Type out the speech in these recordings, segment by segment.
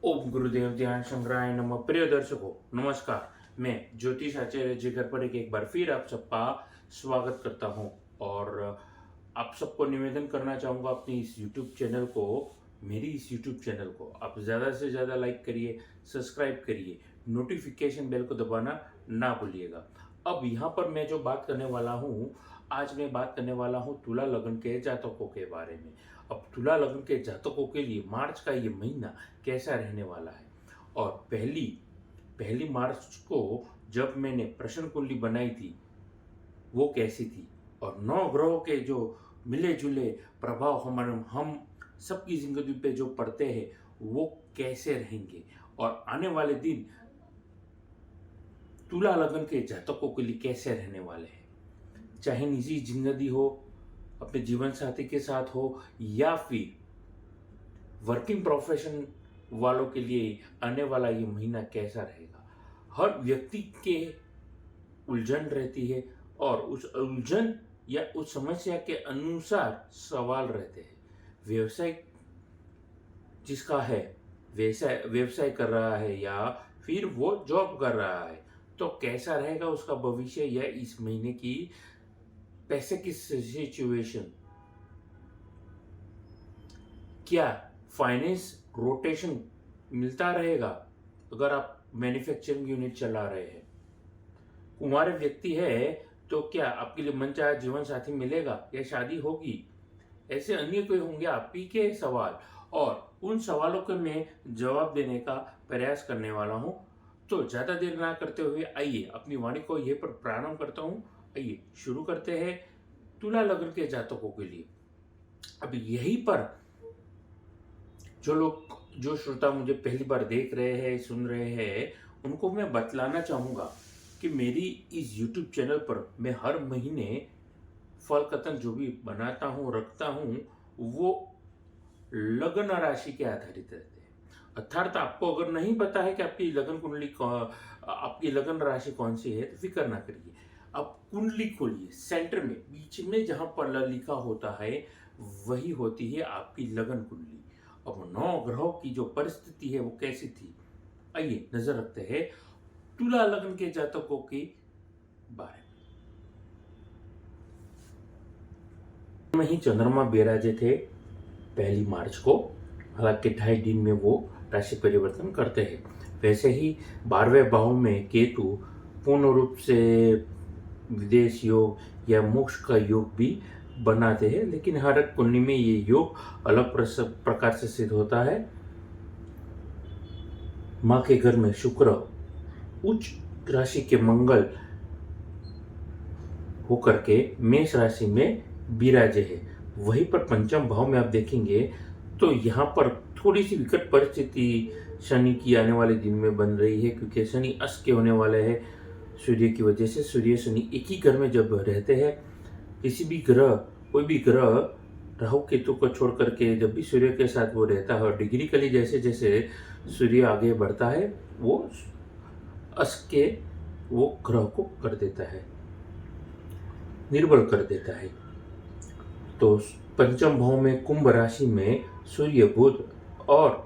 ओम गुरुदेव ध्यान संग्रहाय नमः। प्रिय दर्शकों नमस्कार। मैं ज्योतिष आचार्य जिगर पर एक बार फिर आप सबका स्वागत करता हूं और आप सबको निवेदन करना चाहूँगा अपनी इस YouTube चैनल को, मेरी इस YouTube चैनल को आप ज़्यादा से ज़्यादा लाइक करिए, सब्सक्राइब करिए, नोटिफिकेशन बेल को दबाना ना भूलिएगा। अब यहाँ पर मैं जो बात करने वाला हूँ, आज मैं बात करने वाला हूँ तुला लग्न के जातकों के बारे में। अब तुला लग्न के जातकों के लिए मार्च का ये महीना कैसा रहने वाला है। और पहली पहली मार्च को जब मैंने प्रश्न कुंडली बनाई थी वो कैसी थी, और 9 ग्रहों के जो मिले जुले प्रभाव हम सबकी जिंदगी पे जो पड़ते हैं वो कैसे रहेंगे, और आने वाले दिन तुला लगन के जातकों के लिए कैसे रहने वाले हैं। चाहे निजी जिंदगी हो, अपने जीवन साथी के साथ हो, या फिर वर्किंग प्रोफेशन वालों के लिए आने वाला ये महीना कैसा रहेगा। हर व्यक्ति के उलझन रहती है और उस उलझन या उस समस्या के अनुसार सवाल रहते हैं। व्यवसाय जिसका है, व्यवसाय व्यवसाय कर रहा है या फिर वो जॉब कर रहा है, तो कैसा रहेगा उसका भविष्य या इस महीने की पैसे की सिचुएशन। क्या फाइनेंस रोटेशन मिलता रहेगा अगर आप मैन्युफैक्चरिंग यूनिट चला रहे हैं। कुंवारे व्यक्ति है तो क्या आपके लिए मनचाहा जीवन साथी मिलेगा या शादी होगी। ऐसे अन्य कोई होंगे आप ही के सवाल, और उन सवालों के मैं जवाब देने का प्रयास करने वाला हूं। तो ज्यादा देर ना करते हुए आइए अपनी वाणी को यह पर प्रारंभ करता हूं। आइए शुरू करते हैं तुला लग्न के जातकों के लिए। अब यहीं पर जो श्रोता मुझे पहली बार देख रहे हैं, सुन रहे हैं, उनको मैं बतलाना चाहूँगा कि मेरी इस YouTube चैनल पर मैं हर महीने फल कथन जो भी बनाता हूँ, रखता हूँ, वो लगन राशि के आधारित रहते हैं। अर्थात आपको अगर नहीं पता है कि आपकी लगन कुंडली आपकी लगन राशि कौन सी है तो फिक्र ना करिए। आप कुंडली खोलिए, सेंटर में बीच में जहां पर लिखा होता है वही होती है आपकी लगन कुंडली। अब 9 ग्रहों की जो परिस्थिति है वो कैसी थी, आइए नजर रखते हैं तुला लग्न के जातकों के बारे में। ही चंद्रमा विराजे थे 1 मार्च को, हालांकि 2.5 दिन में वो राशि परिवर्तन करते हैं। वैसे ही 12वें भाव में केतु पूर्ण रूप से विदेश योग या मोक्ष का योग भी बनाते हैं, लेकिन हर कुंडली में ये योग अलग प्रकार से सिद्ध होता है। माँ के घर में शुक्र उच्च राशि के मंगल होकर के मेष राशि में विराजे है। वहीं पर पंचम भाव में आप देखेंगे तो यहाँ पर थोड़ी सी विकट परिस्थिति शनि की आने वाले दिन में बन रही है, क्योंकि शनि अस्त के होने वाले हैं सूर्य की वजह से। सूर्य शनि एक ही घर में जब रहते हैं, किसी भी ग्रह, कोई भी ग्रह राहु केतु को छोड़ करके जब भी सूर्य के साथ वो रहता है, और डिग्रिकली जैसे जैसे सूर्य आगे बढ़ता है वो अस्त के वो ग्रह को कर देता है, निर्बल कर देता है। तो पंचम भाव में कुंभ राशि में सूर्य, बुध और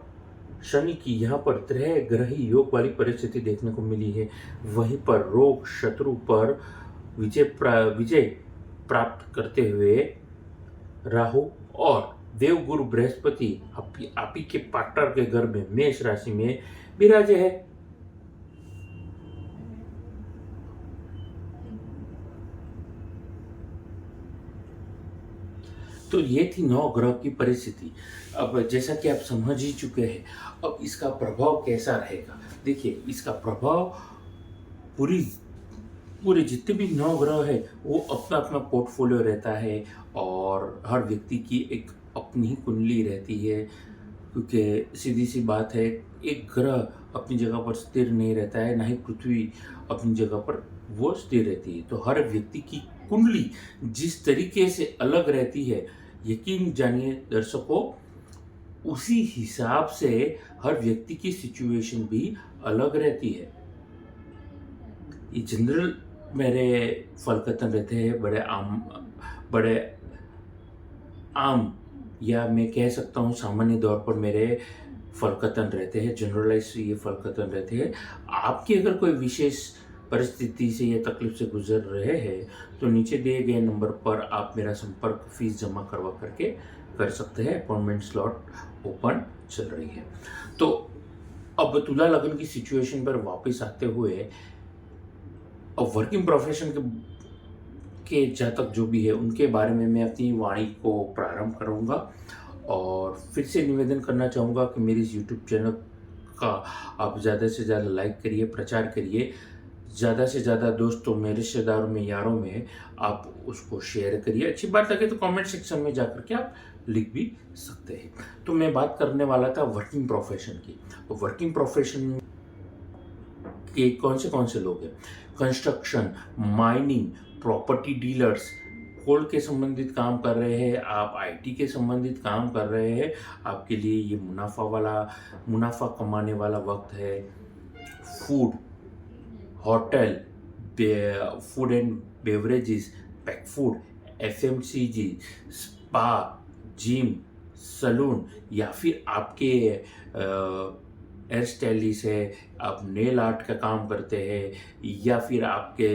शनि की यहाँ पर त्रय ग्रही योग वाली परिस्थिति देखने को मिली है। वहीं पर रोग शत्रु पर विजय प्राप्त करते हुए राहु और देवगुरु बृहस्पति आप ही के पार्टनर के घर में मेष राशि में विराजे है। तो ये थी 9 ग्रह की परिस्थिति। अब जैसा कि आप समझ ही चुके हैं, अब इसका प्रभाव कैसा रहेगा। देखिए इसका प्रभाव पूरे जितने भी 9 ग्रह है वो अपना अपना पोर्टफोलियो रहता है, और हर व्यक्ति की एक अपनी कुंडली रहती है। क्योंकि सीधी सी बात है, एक ग्रह अपनी जगह पर स्थिर नहीं रहता है, ना ही पृथ्वी अपनी जगह पर वो स्थिर रहती है। तो हर व्यक्ति की कुंडली जिस तरीके से अलग रहती है, यकीन जानिए दर्शकों, उसी हिसाब से हर व्यक्ति की सिचुएशन भी अलग रहती है। ये जनरल मेरे फल कथन रहते हैं, बड़े आम या मैं कह सकता हूँ सामान्य तौर पर मेरे फलकतन रहते हैं, जनरलाइज ये फलकतन रहते हैं। आपकी अगर कोई विशेष परिस्थिति से या तकलीफ से गुजर रहे हैं तो नीचे दिए गए नंबर पर आप मेरा संपर्क फीस जमा करवा करके कर सकते हैं। अपॉइंटमेंट स्लॉट ओपन चल रही है। तो अब तुला लगन की सिचुएशन पर वापस आते हुए, अब वर्किंग प्रोफेशन के जातक जो भी है उनके बारे में मैं अपनी वाणी को प्रारंभ करूंगा। और फिर से निवेदन करना चाहूँगा कि मेरे इस यूट्यूब चैनल का आप ज़्यादा से ज़्यादा लाइक करिए, प्रचार करिए, ज़्यादा से ज़्यादा दोस्तों में, रिश्तेदारों में, यारों में आप उसको शेयर करिए। अच्छी बात लगे तो कमेंट सेक्शन में जाकर के आप लिख भी सकते हैं। तो मैं बात करने वाला था वर्किंग प्रोफेशन की। तो वर्किंग प्रोफेशन के कौन से लोग हैं? कंस्ट्रक्शन, माइनिंग, प्रॉपर्टी डीलर्स, कोल के संबंधित काम कर रहे हैं, आप आईटी के संबंधित काम कर रहे हैं, आपके लिए ये मुनाफा कमाने वाला वक्त है। Food, hotel, food and beverages, pack food, FMCG, spa, gym, salon, या फिर आपके हेयर स्टाइलिस्ट है, आप नेल आर्ट का काम करते हैं, या फिर आपके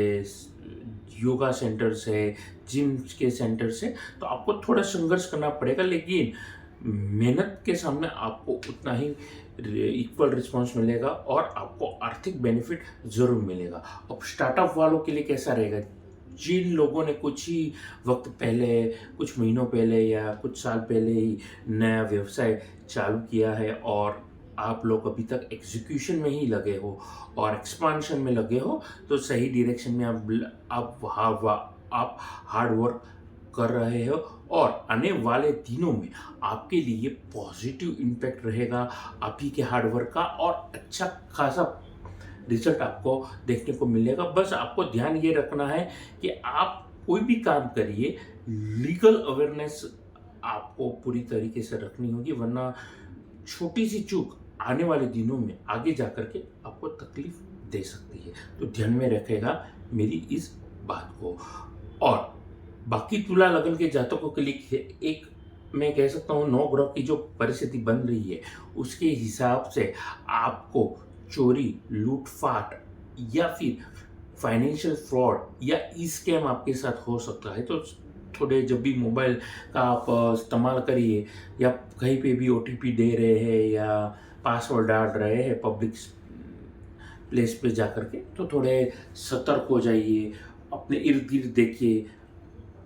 योगा सेंटर्स है, जिम के सेंटर्स है, तो आपको थोड़ा संघर्ष करना पड़ेगा, लेकिन मेहनत के सामने आपको उतना ही इक्वल रिस्पॉन्स मिलेगा और आपको आर्थिक बेनिफिट ज़रूर मिलेगा। अब स्टार्टअप वालों के लिए कैसा रहेगा? जिन लोगों ने कुछ ही वक्त पहले, कुछ महीनों पहले या कुछ साल पहले ही नया व्यवसाय चालू किया है और आप लोग अभी तक एग्जीक्यूशन में ही लगे हो और एक्सपांशन में लगे हो, तो सही डायरेक्शन में आप हार्ड वर्क कर रहे हो और आने वाले दिनों में आपके लिए पॉजिटिव इम्पैक्ट रहेगा आप ही के हार्ड वर्क का और अच्छा खासा रिजल्ट आपको देखने को मिलेगा। बस आपको ध्यान ये रखना है कि आप कोई भी काम करिए, लीगल अवेयरनेस आपको पूरी तरीके से रखनी होगी, वरना छोटी सी चूक आने वाले दिनों में आगे जाकर के आपको तकलीफ दे सकती है। तो ध्यान में रखेगा मेरी इस बात को। और बाकी तुला लगन के जातकों के लिए एक मैं कह सकता हूँ 9 ग्रह की जो परिस्थिति बन रही है उसके हिसाब से आपको चोरी, लूटपाट या फिर फाइनेंशियल फ्रॉड या ई स्कैम आपके साथ हो सकता है। तो थोड़े जब भी मोबाइल का आप इस्तेमाल करिए या कहीं पे भी ओटीपी दे रहे हैं या पासवर्ड डाल रहे हैं पब्लिक प्लेस पे जाकर के, तो थोड़े सतर्क हो जाइए। अपने इर्द गिर्द देखिए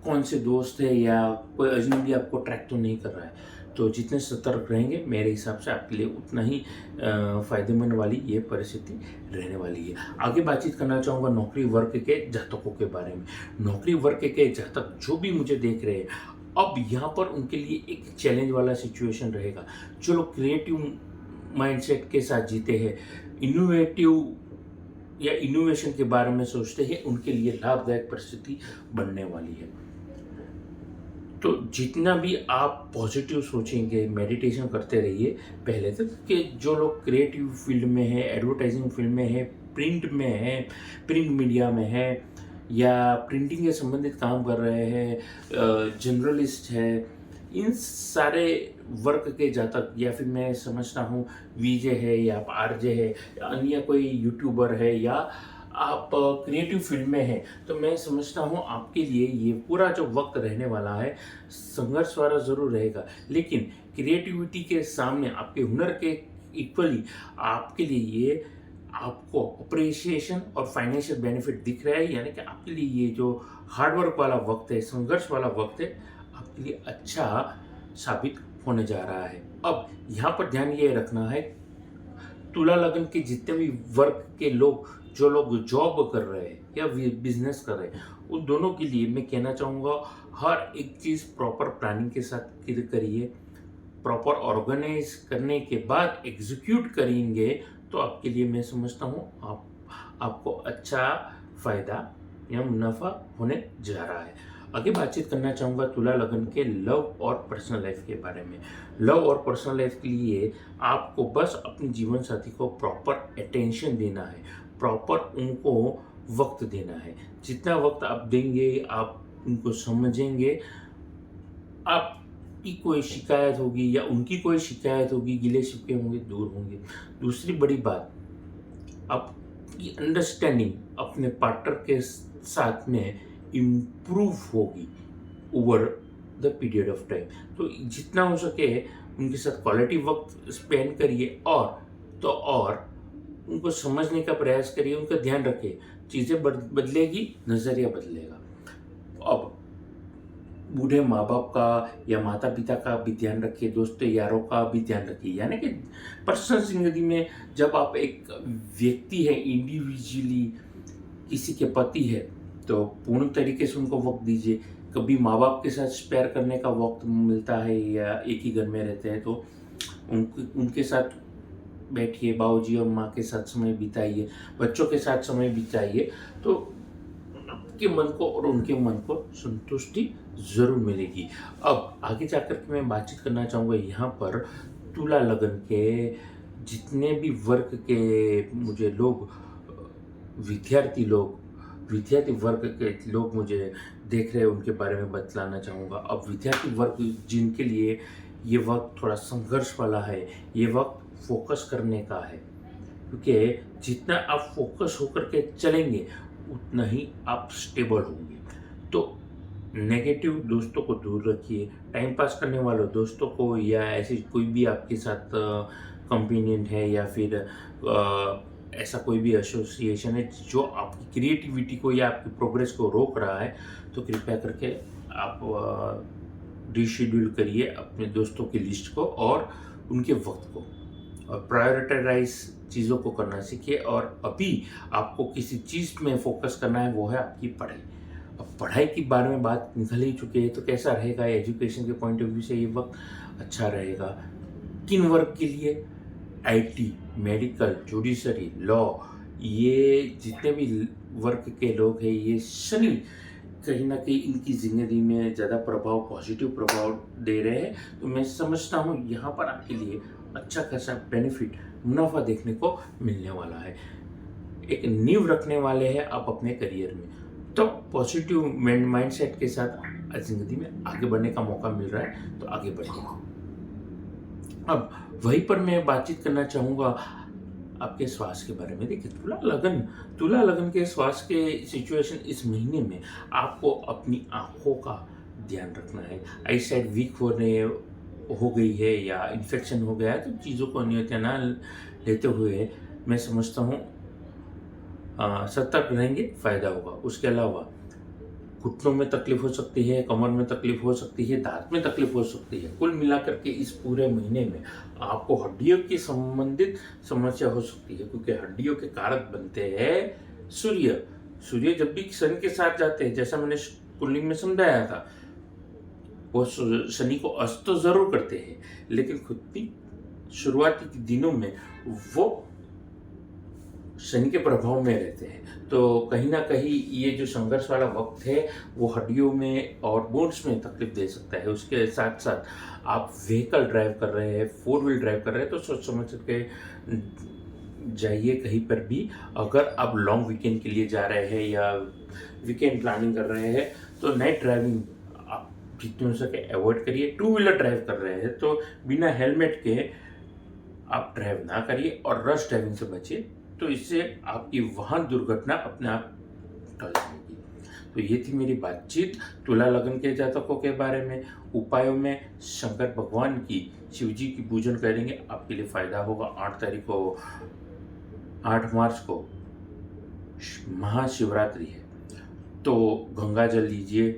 कौन से दोस्त है या कोई अजनबी आपको ट्रैक तो नहीं कर रहा है। तो जितने सतर्क रहेंगे मेरे हिसाब से आपके लिए उतना ही फ़ायदेमंद वाली ये परिस्थिति रहने वाली है। आगे बातचीत करना चाहूँगा नौकरी वर्ग के जातकों के बारे में। नौकरी वर्ग के जातक जो भी मुझे देख रहे हैं, अब यहाँ पर उनके लिए एक चैलेंज वाला सिचुएशन रहेगा। जो लोग क्रिएटिव माइंडसेट के साथ जीते हैं, इनोवेटिव या इनोवेशन के बारे में सोचते हैं, उनके लिए लाभदायक परिस्थिति बनने वाली है। तो जितना भी आप पॉजिटिव सोचेंगे, मेडिटेशन करते रहिए पहले तक कि जो लोग क्रिएटिव फील्ड में है, एडवर्टाइजिंग फील्ड में है, प्रिंट में है, प्रिंट मीडिया में है या प्रिंटिंग के संबंधित काम कर रहे हैं, जर्नलिस्ट है, इन सारे वर्क के जातक या फिर मैं समझता हूँ वीजे है या आप आरजे है या अन्य कोई यूट्यूबर है या आप क्रिएटिव फील्ड में हैं, तो मैं समझता हूँ आपके लिए ये पूरा जो वक्त रहने वाला है संघर्ष वाला ज़रूर रहेगा, लेकिन क्रिएटिविटी के सामने आपके हुनर के इक्वली आपके लिए ये आपको अप्रिसिएशन और फाइनेंशियल बेनिफिट दिख रहा है। यानी कि आपके लिए ये जो हार्डवर्क वाला वक्त है, संघर्ष वाला वक्त है, आपके लिए अच्छा साबित होने जा रहा है। अब यहाँ पर ध्यान ये रखना है, तुला लगन के जितने भी वर्ग के लोग, जो लोग जॉब कर रहे हैं या बिजनेस कर रहे हैं, उन दोनों के लिए मैं कहना चाहूँगा हर एक चीज़ प्रॉपर प्लानिंग के साथ करिए। प्रॉपर ऑर्गेनाइज करने के बाद एग्जीक्यूट करेंगे तो आपके लिए मैं समझता हूँ आपको अच्छा फ़ायदा या मुनाफा होने जा रहा है। आगे बातचीत करना चाहूँगा तुला लगन के लव और पर्सनल लाइफ के बारे में। लव और पर्सनल लाइफ के लिए आपको बस अपने जीवन साथी को प्रॉपर अटेंशन देना है, प्रॉपर उनको वक्त देना है। जितना वक्त आप देंगे, आप उनको समझेंगे, आप आपकी कोई शिकायत होगी या उनकी कोई शिकायत होगी, गिले शिकवे होंगे, दूर होंगे। दूसरी बड़ी बात, आपकी अंडरस्टैंडिंग अपने पार्टनर के साथ में इम्प्रूव होगी over the period of time. तो जितना हो सके उनके साथ क्वालिटी वक्त स्पेंड करिए, और उनको समझने का प्रयास करिए, उनका ध्यान रखिए। चीज़ें बदलेगी, नज़रिया बदलेगा। अब बूढ़े माँ बाप का या माता पिता का भी ध्यान रखिए, दोस्तों यारों का भी ध्यान रखिए। यानी कि पर्सनल जिंदगी में जब आप एक व्यक्ति है, इंडिविजुअली किसी के पति है, तो पूर्ण तरीके से उनको वक्त दीजिए। कभी माँ बाप के साथ स्पेयर करने का वक्त मिलता है या एक ही घर में रहते हैं, तो उनके साथ बैठिए, बाबूजी और माँ के साथ समय बिताइए, बच्चों के साथ समय बिताइए। तो आपके मन को और उनके मन को संतुष्टि ज़रूर मिलेगी। अब आगे जाकर के मैं बातचीत करना चाहूँगा यहाँ पर तुला लगन के जितने भी वर्ग के मुझे लोग, विद्यार्थी वर्ग के लोग मुझे देख रहे हैं, उनके बारे में बतलाना चाहूँगा। अब विद्यार्थी वर्ग जिनके लिए ये वक्त थोड़ा संघर्ष वाला है, ये वक्त फोकस करने का है, क्योंकि जितना आप फोकस होकर के चलेंगे उतना ही आप स्टेबल होंगे। तो नेगेटिव दोस्तों को दूर रखिए, टाइम पास करने वालों दोस्तों को या ऐसे कोई भी आपके साथ कंपेनियन है या फिर ऐसा कोई भी एसोसिएशन है जो आपकी क्रिएटिविटी को या आपकी प्रोग्रेस को रोक रहा है, तो कृपया करके आप रिशेड्यूल करिए अपने दोस्तों की लिस्ट को और उनके वक्त को, और प्रायोरिटाइज चीज़ों को करना सीखिए। और अभी आपको किसी चीज़ में फोकस करना है, वो है आपकी पढ़ाई। अब पढ़ाई के बारे में बात निकल ही चुकी है, तो कैसा रहेगा एजुकेशन के पॉइंट ऑफ व्यू से ये वक्त अच्छा रहेगा किन वर्ग के लिए? आईटी, मेडिकल, जुडिशरी, लॉ, ये जितने भी वर्ग के लोग हैं, ये शनि कहीं ना कहीं इनकी ज़िंदगी में ज़्यादा पॉजिटिव प्रभाव दे रहे हैं। तो मैं समझता हूँ यहाँ पर आपके लिए अच्छा खासा बेनिफिट, मुनाफा देखने को मिलने वाला है। एक नींव रखने वाले हैं आप अपने करियर में, तो पॉजिटिव माइंडसेट के साथ ज़िंदगी में आगे बढ़ने का मौका मिल रहा है, तो आगे बढ़िए। अब वहीं पर मैं बातचीत करना चाहूँगा आपके स्वास्थ्य के बारे में। देखिए, तुला लगन के स्वास्थ्य के सिचुएशन इस महीने में आपको अपनी आँखों का ध्यान रखना है। आई साइड वीक हो गई है या इन्फेक्शन हो गया है, तो चीज़ों को अन्यथा ना लेते हुए मैं समझता हूँ सतर्क रहेंगे, फ़ायदा होगा। उसके अलावा घुटनों में तकलीफ हो सकती है, कमर में तकलीफ हो सकती है, दांत में तकलीफ हो सकती है। कुल मिलाकर के इस पूरे महीने में आपको हड्डियों की संबंधित समस्या हो सकती है, क्योंकि हड्डियों के कारक बनते हैं सूर्य जब भी सन के साथ जाते हैं, जैसा मैंने कुंडली में समझाया था, वो शनि को अस्त तो जरूर करते हैं, लेकिन खुद भी शुरुआती दिनों में वो शनि के प्रभाव में रहते हैं। तो कहीं ना कहीं ये जो संघर्ष वाला वक्त है, वो हड्डियों में और बोन्स में तकलीफ दे सकता है। उसके साथ साथ आप व्हीकल ड्राइव कर रहे हैं, 4 व्हील ड्राइव कर रहे हैं, तो सोच समझ के जाइए कहीं पर भी। अगर आप लॉन्ग वीकेंड के लिए जा रहे हैं या वीकेंड प्लानिंग कर रहे हैं, तो नाइट ड्राइविंग आप जितने हो सके अवॉइड करिए। 2 व्हीलर ड्राइव कर रहे हैं तो बिना हेलमेट के आप ड्राइव ना करिए और रश ड्राइविंग से बचिए, तो इससे आपकी वाहन दुर्घटना अपने आप टल जाएगी। तो ये थी मेरी बातचीत तुला लगन के जातकों के बारे में। उपायों में शंकर भगवान की, शिव जी की पूजन करेंगे, आपके लिए फायदा होगा। 8 मार्च को महाशिवरात्रि है, तो गंगा जल लीजिए,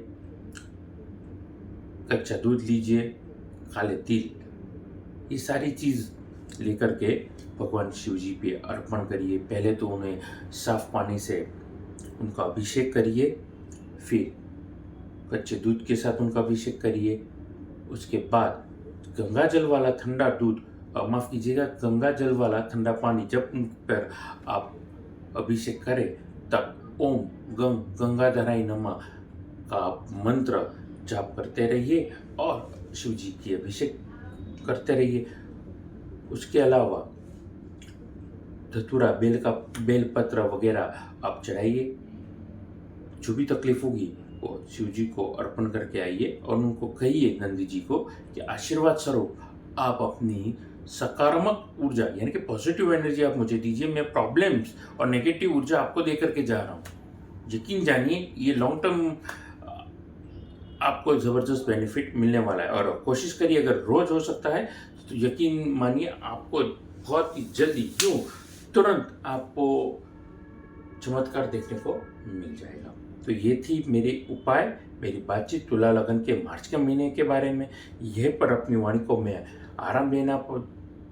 कच्चा दूध लीजिए, काले तिल, ये सारी चीज़ लेकर के भगवान शिव जी पे अर्पण करिए। पहले तो उन्हें साफ पानी से उनका अभिषेक करिए, फिर कच्चे दूध के साथ उनका अभिषेक करिए। उसके बाद गंगा जल वाला ठंडा दूध, माफ़ कीजिएगा, गंगा जल वाला ठंडा पानी जब उन पर आप अभिषेक करें, तब ओम गंगाधराय नमः का मंत्र जाप करते रहिए और शिव जी की अभिषेक करते रहिए। उसके अलावा धतूरा, बेलपत्र वगैरह आप चढ़ाइए। जो भी तकलीफ होगी वो शिव जी को अर्पण करके आइए और उनको कहिए नंदी जी को कि आशीर्वाद स्वरूप आप अपनी सकारात्मक ऊर्जा यानी कि पॉजिटिव एनर्जी आप मुझे दीजिए। मैं प्रॉब्लम्स और नेगेटिव ऊर्जा आपको दे करके जा रहा हूँ। यकीन जानिए ये लॉन्ग टर्म आपको ज़बरदस्त बेनिफिट मिलने वाला है। और कोशिश करिए, अगर रोज़ हो सकता है तो यकीन मानिए आपको बहुत ही जल्दी तुरंत आपको चमत्कार देखने को मिल जाएगा। तो ये थी मेरे उपाय, मेरी बातचीत तुला लगन के मार्च के महीने के बारे में। यह पर अपनी वाणी को मैं आराम देना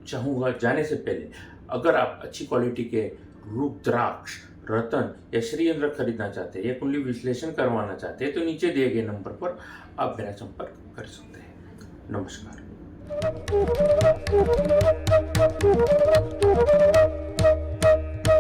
चाहूँगा। जाने से पहले अगर आप अच्छी क्वालिटी के रुद्राक्ष, रतन या श्रीयंत्र खरीदना चाहते हैं या कुंडली विश्लेषण करवाना चाहते हैं तो नीचे दिए गए नंबर पर आप मेरा संपर्क कर सकते हैं। नमस्कार।